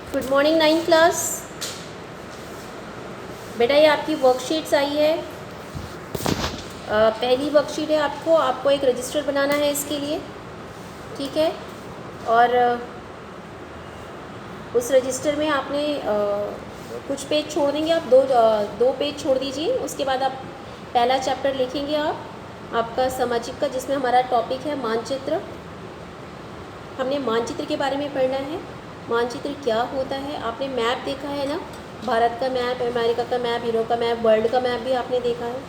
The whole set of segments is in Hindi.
Good morning 9th class. बेटा ये आपकी वर्कशीट्स आई है। पहली वर्कशीट है, आपको एक रजिस्टर बनाना है इसके लिए, ठीक है। और उस रजिस्टर में आपने कुछ पेज छोड़ देंगे, आप दो पेज छोड़ दीजिए। उसके बाद आप पहला चैप्टर लिखेंगे आपका सामाजिक का, जिसमें हमारा टॉपिक है मानचित्र। हमने मानचित्र के बारे में पढ़ना है। मानचित्र क्या होता है? आपने मैप देखा है ना, भारत का मैप, अमेरिका का मैप, यूरोप का मैप, वर्ल्ड का मैप भी आपने देखा है।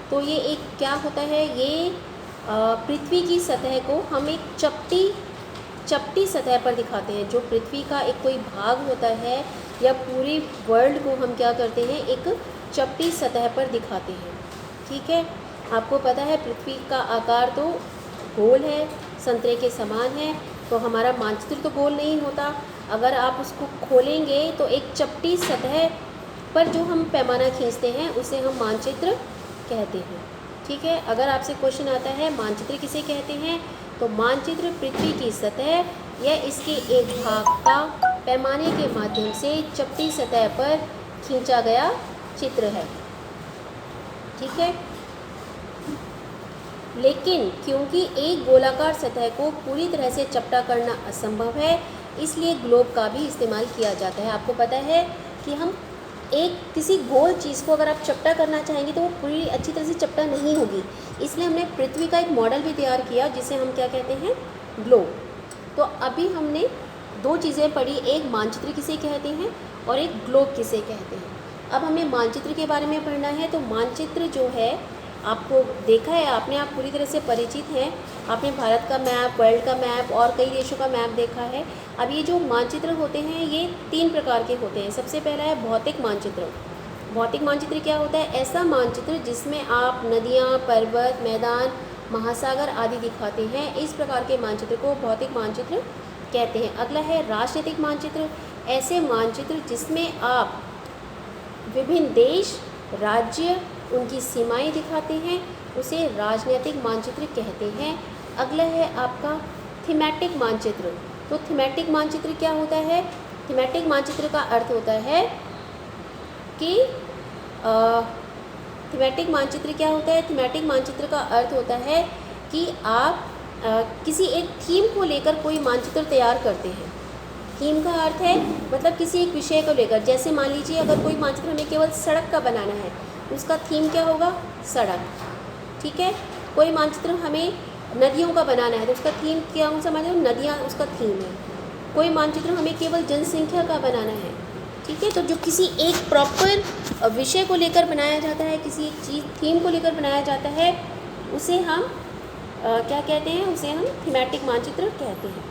तो ये एक क्या होता है, ये पृथ्वी की सतह को हम एक चपटी सतह पर दिखाते हैं। जो पृथ्वी का एक कोई भाग होता है या पूरे वर्ल्ड को हम क्या करते हैं, एक चपटी सतह पर दिखाते हैं, ठीक है। आपको पता है पृथ्वी का आकार तो गोल है, संतरे के समान है। तो हमारा मानचित्र तो गोल नहीं होता। अगर आप उसको खोलेंगे तो एक चपटी सतह पर जो हम पैमाना खींचते हैं उसे हम मानचित्र कहते हैं, ठीक है। अगर आपसे क्वेश्चन आता है मानचित्र किसे कहते हैं, तो मानचित्र पृथ्वी की सतह या इसके एक भाग का पैमाने के माध्यम से चपटी सतह पर खींचा गया चित्र है, ठीक है। लेकिन क्योंकि एक गोलाकार सतह को पूरी तरह से चपटा करना असंभव है, इसलिए ग्लोब का भी इस्तेमाल किया जाता है। आपको पता है कि हम किसी गोल चीज़ को अगर आप चपटा करना चाहेंगे तो वो पूरी अच्छी तरह से चपटा नहीं होगी। इसलिए हमने पृथ्वी का एक मॉडल भी तैयार किया जिसे हम क्या कहते हैं, ग्लोब। तो अभी हमने दो चीज़ें पढ़ी, एक मानचित्र किसे कहते हैं और एक ग्लोब किसे कहते हैं। अब हमें मानचित्र के बारे में पढ़ना है। तो मानचित्र जो है, आपको देखा है आपने, आप पूरी तरह से परिचित हैं। आपने भारत का मैप, वर्ल्ड का मैप और कई देशों का मैप देखा है। अब ये जो मानचित्र होते हैं ये 3 प्रकार के होते हैं। सबसे पहला है भौतिक मानचित्र। भौतिक मानचित्र क्या होता है? ऐसा मानचित्र जिसमें आप नदियाँ, पर्वत, मैदान, महासागर आदि दिखाते हैं। इस प्रकार के मानचित्र को भौतिक मानचित्र कहते हैं। अगला है राजनीतिक मानचित्र। ऐसे मानचित्र जिसमें आप विभिन्न देश, राज्य, उनकी सीमाएं दिखाते हैं, उसे राजनीतिक मानचित्र कहते हैं। अगला है आपका थीमेटिक मानचित्र। तो थीमेटिक मानचित्र क्या होता है? थीमेटिक मानचित्र का अर्थ होता है कि थीमेटिक मानचित्र क्या होता है? थीमेटिक मानचित्र का अर्थ होता है कि आप किसी एक थीम को लेकर कोई मानचित्र तैयार करते हैं। थीम का अर्थ है मतलब किसी एक विषय को लेकर। जैसे मान लीजिए अगर कोई मानचित्र हमें केवल सड़क का बनाना है, उसका थीम क्या होगा? सड़क, ठीक है। कोई मानचित्र हमें नदियों का बनाना है तो उसका थीम क्या हो, समझ लो नदियाँ उसका थीम है। कोई मानचित्र हमें केवल जनसंख्या का बनाना है, ठीक है। तो जो किसी एक प्रॉपर विषय को लेकर बनाया जाता है, किसी एक चीज़ थीम को लेकर बनाया जाता है, उसे हम क्या कहते हैं? उसे हम थीमेटिक मानचित्र कहते हैं,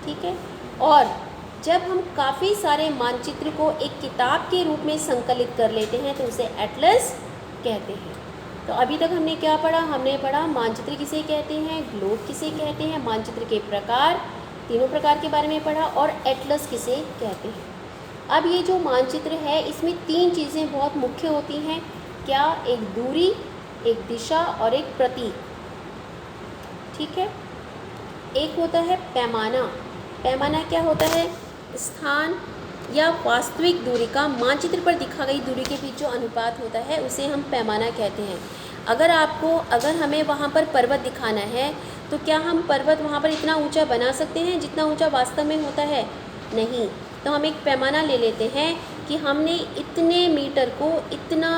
ठीक है। और जब हम काफ़ी सारे मानचित्र को एक किताब के रूप में संकलित कर लेते हैं तो उसे एटलस कहते हैं। तो अभी तक हमने क्या पढ़ा? हमने पढ़ा मानचित्र किसे कहते हैं, ग्लोब किसे कहते हैं, मानचित्र के प्रकार, तीनों प्रकार के बारे में पढ़ा, और एटलस किसे कहते हैं। अब ये जो मानचित्र है इसमें 3 चीज़ें बहुत मुख्य होती हैं। क्या? एक दूरी, एक दिशा और एक प्रतीक, ठीक है। एक होता है पैमाना। पैमाना क्या होता है? स्थान या वास्तविक दूरी का मानचित्र पर दिखा गई दूरी के बीच जो अनुपात होता है उसे हम पैमाना कहते हैं। अगर हमें वहाँ पर पर्वत दिखाना है तो क्या हम पर्वत वहाँ पर इतना ऊंचा बना सकते हैं जितना ऊंचा वास्तव में होता है? नहीं। तो हम एक पैमाना ले लेते हैं कि हमने इतने मीटर को इतना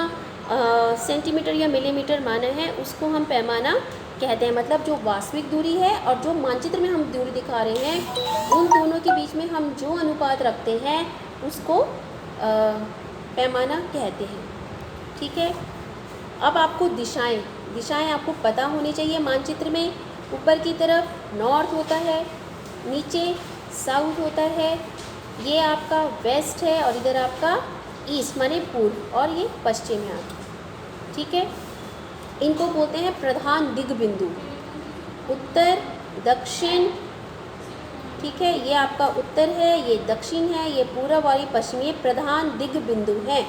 सेंटीमीटर या मिलीमीटर माना है, उसको हम पैमाना कहते हैं। मतलब जो वास्तविक दूरी है और जो मानचित्र में हम दूरी दिखा रहे हैं, उन दोनों के बीच में हम जो अनुपात रखते हैं उसको पैमाना कहते हैं, ठीक है। अब आपको दिशाएं आपको पता होनी चाहिए। मानचित्र में ऊपर की तरफ नॉर्थ होता है, नीचे साउथ होता है, ये आपका वेस्ट है और इधर आपका ईस्ट माने पूर्व, और ये पश्चिम है, ठीक है। इनको बोलते हैं प्रधान दिग्बिंदु। उत्तर, दक्षिण, ठीक है, ये आपका उत्तर है, ये दक्षिण है, ये पूर्व और ये पश्चिम, ये प्रधान दिग्बिंदु है।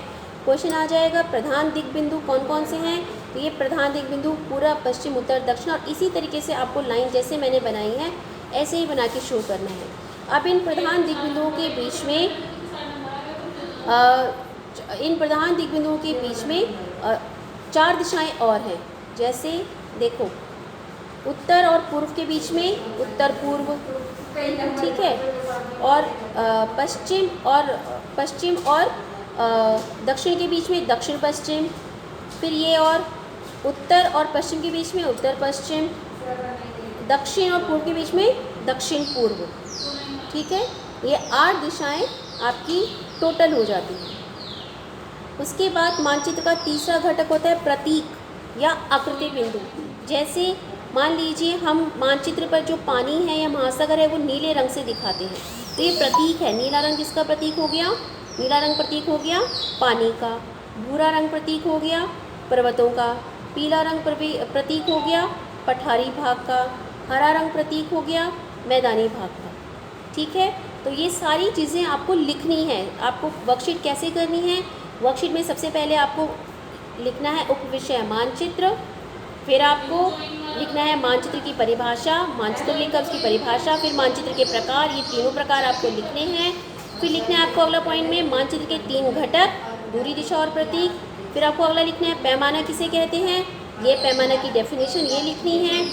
क्वेश्चन आ जाएगा प्रधान दिग्बिंदु कौन कौन से हैं? तो ये प्रधान दिग्बिंदु पूर्व, पश्चिम, उत्तर, दक्षिण, और इसी तरीके से आपको लाइन जैसे मैंने बनाई है ऐसे ही बना के शो करना है। अब इन प्रधान दिग्बिंदुओं के बीच में चार दिशाएं और हैं। जैसे देखो, उत्तर और पूर्व के बीच में उत्तर पूर्व, ठीक है, और पश्चिम और दक्षिण के बीच में दक्षिण पश्चिम, फिर ये और उत्तर और पश्चिम के बीच में उत्तर पश्चिम, दक्षिण और पूर्व के बीच में दक्षिण पूर्व, ठीक है। ये 8 दिशाएं आपकी टोटल हो जाती हैं। उसके बाद मानचित्र का तीसरा घटक होता है प्रतीक या आकृति बिंदु। जैसे मान लीजिए हम मानचित्र पर जो पानी है या महासागर है वो नीले रंग से दिखाते हैं, तो ये प्रतीक है। नीला रंग किसका प्रतीक हो गया? नीला रंग प्रतीक हो गया पानी का। भूरा रंग प्रतीक हो गया पर्वतों का। पीला रंग प्रतीक हो गया पठारी भाग का। हरा रंग प्रतीक हो गया मैदानी भाग का, ठीक है। तो ये सारी चीज़ें आपको लिखनी है। आपको वर्कशीट कैसे करनी है? वर्कशीट में सबसे पहले आपको लिखना है उपविषय मानचित्र, फिर आपको लिखना है मानचित्र की परिभाषा, मानचित्र लिखकर उसकी परिभाषा, फिर मानचित्र के प्रकार, ये तीनों प्रकार आपको लिखने हैं। फिर लिखना है आपको अगला पॉइंट में मानचित्र के 3 घटक, दूरी, दिशा और प्रतीक। फिर आपको अगला लिखना है पैमाना किसे कहते हैं, ये पैमाना की डेफिनेशन ये लिखनी है।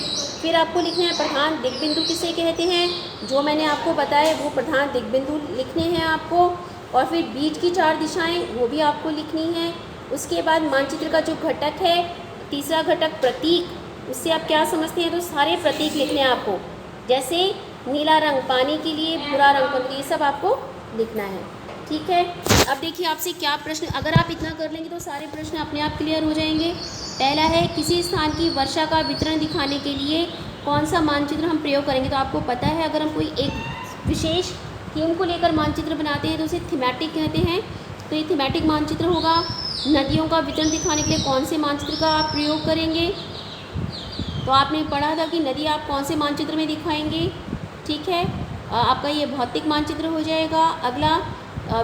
फिर आपको लिखना है प्रधान दिग्बिंदु किसे कहते हैं, जो मैंने आपको बताया वो प्रधान दिग्बिंदु लिखने हैं आपको। और फिर बीच की 4 दिशाएं वो भी आपको लिखनी है। उसके बाद मानचित्र का जो घटक है, तीसरा घटक प्रतीक, उससे आप क्या समझते हैं, तो सारे प्रतीक लिखने हैं आपको। जैसे नीला रंग पानी के लिए, भूरा रंग पर्वत, ये सब आपको लिखना है, ठीक है। अब देखिए आपसे क्या प्रश्न, अगर आप इतना कर लेंगे तो सारे प्रश्न अपने आप क्लियर हो जाएंगे। पहला है किसी स्थान की वर्षा का वितरण दिखाने के लिए कौन सा मानचित्र हम प्रयोग करेंगे। तो आपको पता है अगर हम कोई एक विशेष थीम को लेकर मानचित्र बनाते हैं तो उसे थीमेटिक कहते हैं। तो ये थीमेटिक मानचित्र होगा। नदियों का वितरण दिखाने के लिए कौन से मानचित्र का आप प्रयोग करेंगे, तो आपने पढ़ा था कि नदी आप कौन से मानचित्र में दिखाएंगे, ठीक है। आपका ये भौतिक मानचित्र हो जाएगा। अगला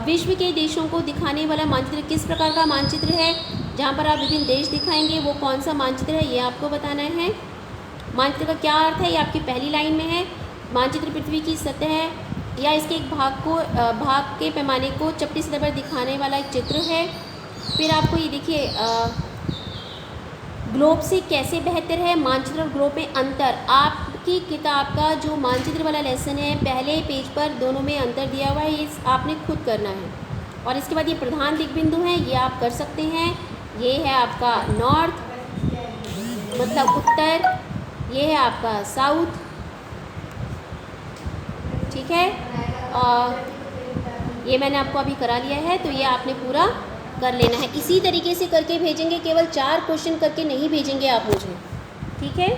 विश्व के देशों को दिखाने वाला मानचित्र किस प्रकार का मानचित्र है, जहाँ पर आप विभिन्न देश दिखाएंगे, वो कौन सा मानचित्र है, ये आपको बताना है। मानचित्र का क्या अर्थ है, ये आपकी पहली लाइन में है। मानचित्र पृथ्वी की सतह या इसके एक भाग के पैमाने को चपटी सतह पर दिखाने वाला एक चित्र है। फिर आपको ये देखिए ग्लोब से कैसे बेहतर है, मानचित्र और ग्लोब में अंतर। आपकी किताब का जो मानचित्र वाला लेसन है, पहले पेज पर दोनों में अंतर दिया हुआ है, ये आपने खुद करना है। और इसके बाद ये प्रधान दिग्बिंदु हैं, ये आप कर सकते हैं। ये है आपका नॉर्थ मतलब उत्तर, ये है आपका साउथ, ठीक है। और ये मैंने आपको अभी करा लिया है, तो ये आपने पूरा कर लेना है। इसी तरीके से करके भेजेंगे, केवल 4 क्वेश्चन करके नहीं भेजेंगे आप मुझे, ठीक है।